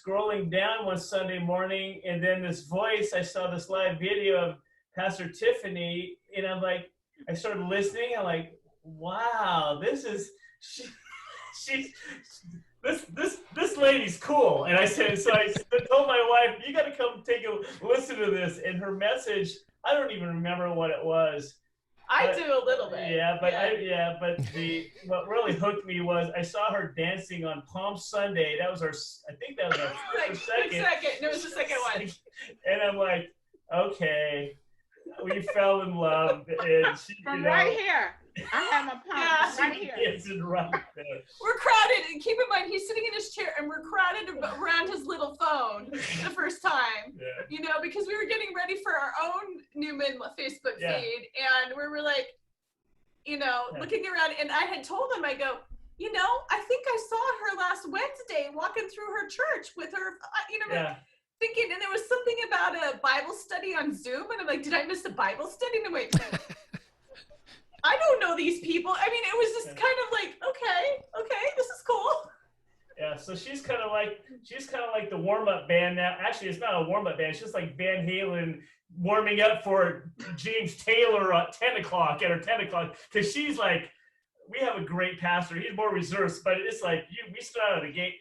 scrolling down one Sunday morning, and then this voice, I saw this live video of Pastor Tiffanie, and I'm like, I started listening. I'm like, wow, she's this lady's cool. And I told my wife, you got to come take a listen to this. And her message, I don't even remember what it was. I do a little bit. Yeah, but what really hooked me was I saw her dancing on Palm Sunday. I think that was our second. No, it was the second one. And I'm like, okay, we fell in love. And she, right here. I have my palm right here. Right there. We're crowded, and keep in mind he's sitting in his chair, and we're crowded around his little phone the first time. Yeah. Because we were getting ready for our own Newman Facebook feed, and we were like, looking around, and I had told him, I go, I think I saw her last Wednesday walking through her church with her, thinking, and there was something about a Bible study on Zoom, and I'm like, did I miss a Bible study? And I'm like, I don't know these people. I mean, it was just kind of like, okay, this is cool. Yeah, so she's kind of like the warm-up band now. Actually, it's not a warm-up band. It's just like Van Halen warming up for James Taylor at 10 o'clock, because she's like, we have a great pastor. He's more reserved, but it's like we start out of the gate.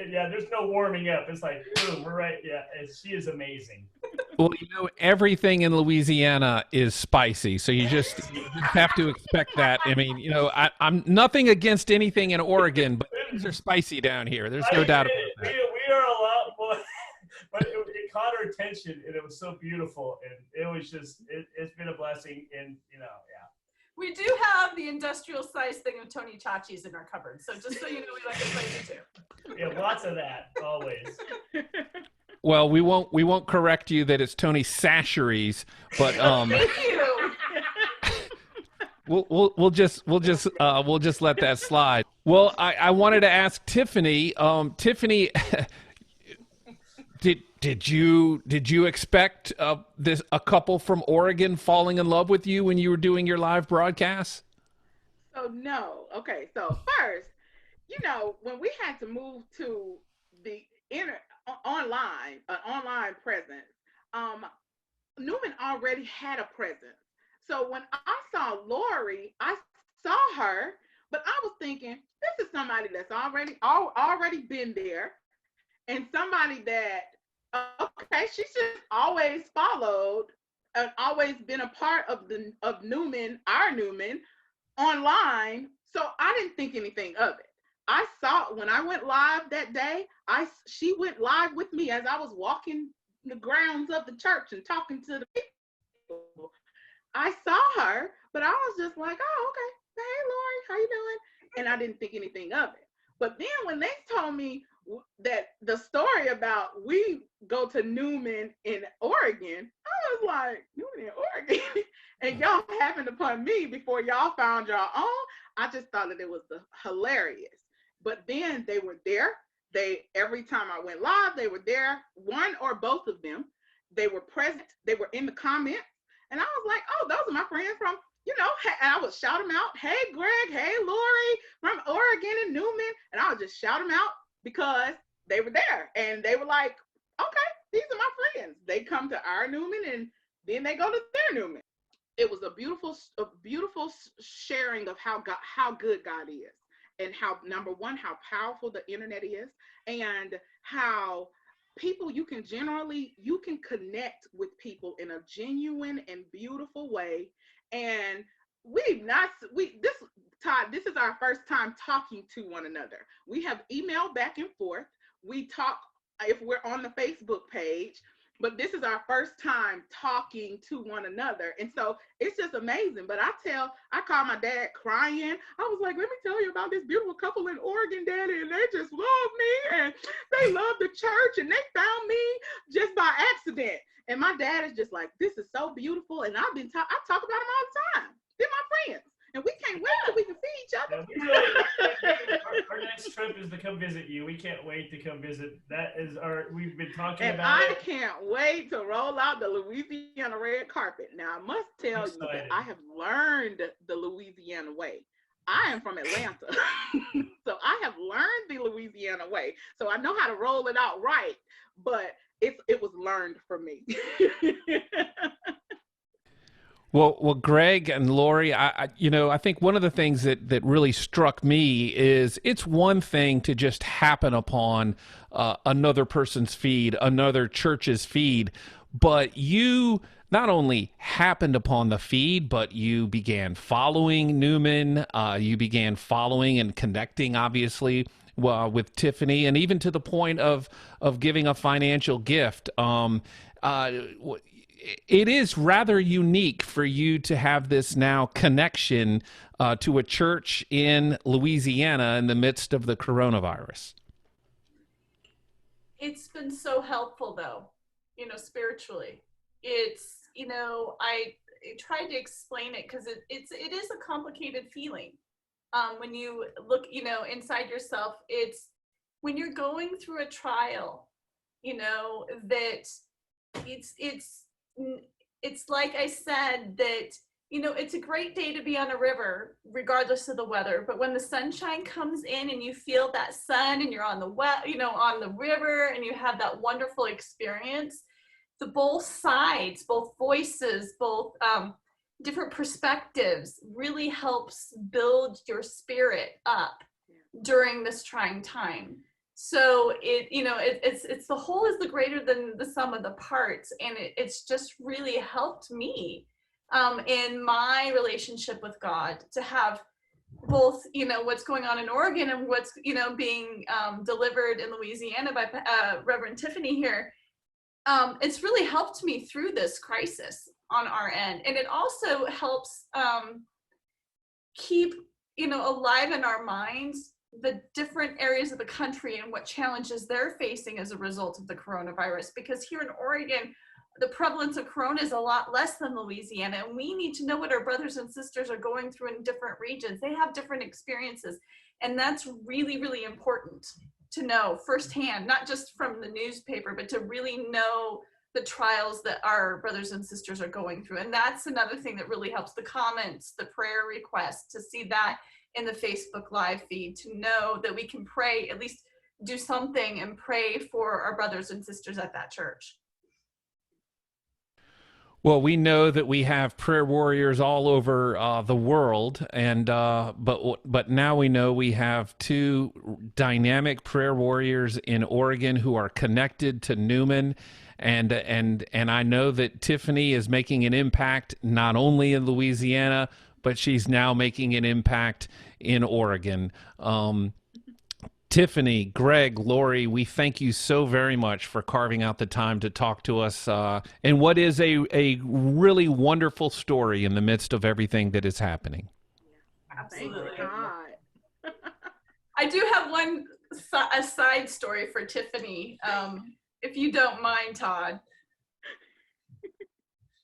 Yeah, there's no warming up. It's like, boom, we're right. Yeah, she is amazing. Well, everything in Louisiana is spicy, so you just have to expect that. I mean, I'm nothing against anything in Oregon, but things are spicy down here. There's no doubt about that. We are a lot more, but it caught our attention, and it was so beautiful, and it was just, it's been a blessing, and We do have the industrial size thing of Tony Chachi's in our cupboard, so just so you know, we like to play it too. Yeah, lots of that, always. Well, we won't correct you that it's Tony Sachery's, but Thank you. we'll just let that slide. Well, I wanted to ask Tiffanie. Tiffanie, did you expect a couple from Oregon falling in love with you when you were doing your live broadcasts? Oh no. Okay, so first, when we had to move to the online presence, Newman already had a presence. So when I saw Lori, I saw her, but I was thinking, this is somebody that's already been there, and somebody that, okay, she's just always followed and always been a part of Newman, our Newman, online. So I didn't think anything of it. I saw when I went live that day, she went live with me as I was walking the grounds of the church and talking to the people. I saw her, but I was just like, oh, okay. Hey, Lori, how you doing? And I didn't think anything of it. But then when they told me that the story about we go to Newman in Oregon, I was like, Newman in Oregon? And y'all happened upon me before y'all found y'all own. I just thought that it was hilarious. But then they were there. Every time I went live, they were there, one or both of them. They were present. They were in the comments. And I was like, oh, those are my friends from, and I would shout them out. Hey, Greg. Hey, Lori from Oregon and Newman. And I would just shout them out because they were there. And they were like, okay, these are my friends. They come to our Newman and then they go to their Newman. It was a beautiful sharing of how good God is. And how, number one, how powerful the internet is, and how people, you can connect with people in a genuine and beautiful way. And Todd, this is our first time talking to one another. We have emailed back and forth. We talk if we're on the Facebook page, but this is our first time talking to one another. And so it's just amazing. But I called my dad crying. I was like, let me tell you about this beautiful couple in Oregon, Daddy. And they just love me and they love the church and they found me just by accident. And my dad is just like, this is so beautiful. And I talk about them all the time. They're my friends. And we can't wait till we can see each other. Our next trip is to come visit you. We can't wait to come visit. We've been talking and about it. I can't wait to roll out the Louisiana red carpet. Now, I must tell you that I have learned the Louisiana way. I am from Atlanta. So I have learned the Louisiana way. So I know how to roll it out right, but it was learned for me. Well, Greg and Lori, I think one of the things that really struck me is it's one thing to just happen upon another person's feed, another church's feed, but you not only happened upon the feed, but you began following Newman, you began following and connecting, obviously, with Tiffanie, and even to the point of giving a financial gift. It is rather unique for you to have this now connection to a church in Louisiana in the midst of the coronavirus. It's been so helpful, though, spiritually. It's, I tried to explain it because it is a complicated feeling. When you look, inside yourself, it's when you're going through a trial, that it's like I said, that it's a great day to be on a river regardless of the weather, but when the sunshine comes in and you feel that sun and you're on the on the river and you have that wonderful experience, the both sides, both voices, both different perspectives really helps build your spirit up during this trying time. So it's the whole is the greater than the sum of the parts, and it's just really helped me in my relationship with God to have both what's going on in Oregon and what's being delivered in Louisiana by Reverend Tiffanie here. It's really helped me through this crisis on our end, and it also helps keep alive in our minds the different areas of the country and what challenges they're facing as a result of the coronavirus. Because here in Oregon, the prevalence of corona is a lot less than Louisiana, and we need to know what our brothers and sisters are going through in different regions. They have different experiences, and that's really, really important to know firsthand, not just from the newspaper, but to really know the trials that our brothers and sisters are going through. And that's another thing that really helps: the comments, the prayer requests, to see that in the Facebook live feed, to know that we can pray, at least do something and pray for our brothers and sisters at that church. Well, we know that we have prayer warriors all over the world, and but now we know we have two dynamic prayer warriors in Oregon who are connected to Newman, and I know that Tiffanie is making an impact not only in Louisiana, but she's now making an impact in Oregon. Tiffanie, Greg, Lori, we thank you so very much for carving out the time to talk to us and what is a really wonderful story in the midst of everything that is happening. Absolutely. I do have a side story for Tiffanie, if you don't mind, Todd.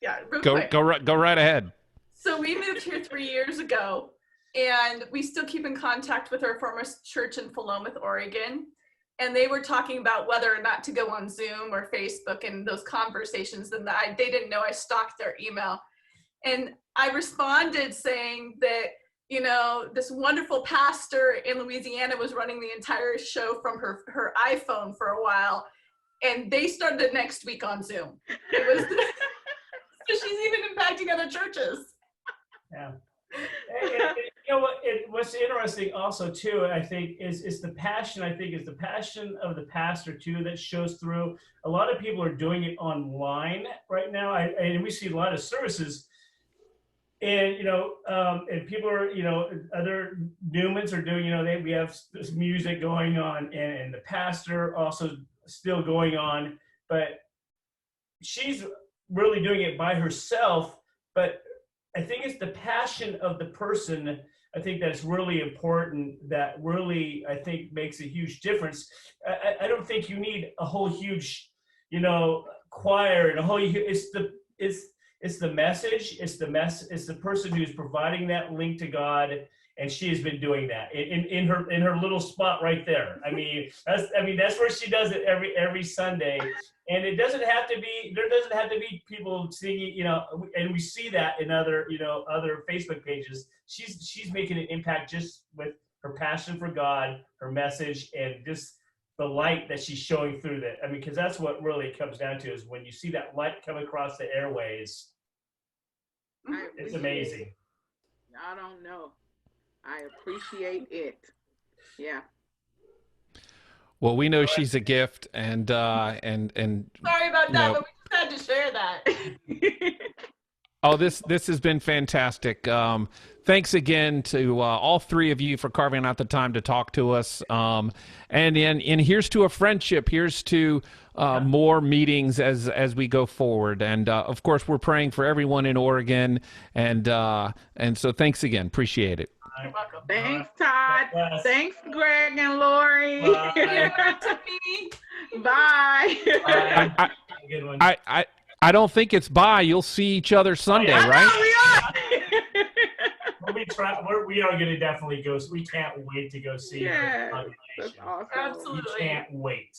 Yeah, go right ahead. So we moved here 3 years ago, and we still keep in contact with our former church in Philomath, Oregon. And they were talking about whether or not to go on Zoom or Facebook and those conversations. And they didn't know I stalked their email. And I responded saying that, this wonderful pastor in Louisiana was running the entire show from her iPhone for a while. And they started the next week on Zoom. It was, so she's even impacting other churches. Yeah. And what's interesting also too, I think, is the passion. I think is the passion of the pastor too that shows through. A lot of people are doing it online right now, and we see a lot of services. And and people are other Newmans are doing we have this music going on, and the pastor also still going on, but she's really doing it by herself. But I think it's the passion of the person, I think, that's really important, that really, I think, makes a huge difference. I don't think you need a whole huge, choir and a whole, it's the message, it's the person who's providing that link to God, and she has been doing that in her little spot right there. I mean, that's where she does it every Sunday, and there doesn't have to be people singing, and we see that in other Facebook pages. She's making an impact just with her passion for God, her message, and just the light that she's showing through that. I mean, because that's what really it comes down to, is when you see that light come across the airways, it's amazing. I don't know. I appreciate it. Yeah. Well, we know she's a gift, and sorry about that, but we just had to share that. Oh, this has been fantastic. Thanks again to all three of you for carving out the time to talk to us. And here's to a friendship. Here's to more meetings as we go forward. And of course, we're praying for everyone in Oregon. And so thanks again. Appreciate it. You're welcome. Thanks, Todd. Yes. Thanks, Greg and Lori. Bye. Bye. Good one. I don't think it's bye. You'll see each other Sunday, right? We are going to definitely go. We can't wait to go see her. That's awesome. Absolutely. We can't wait.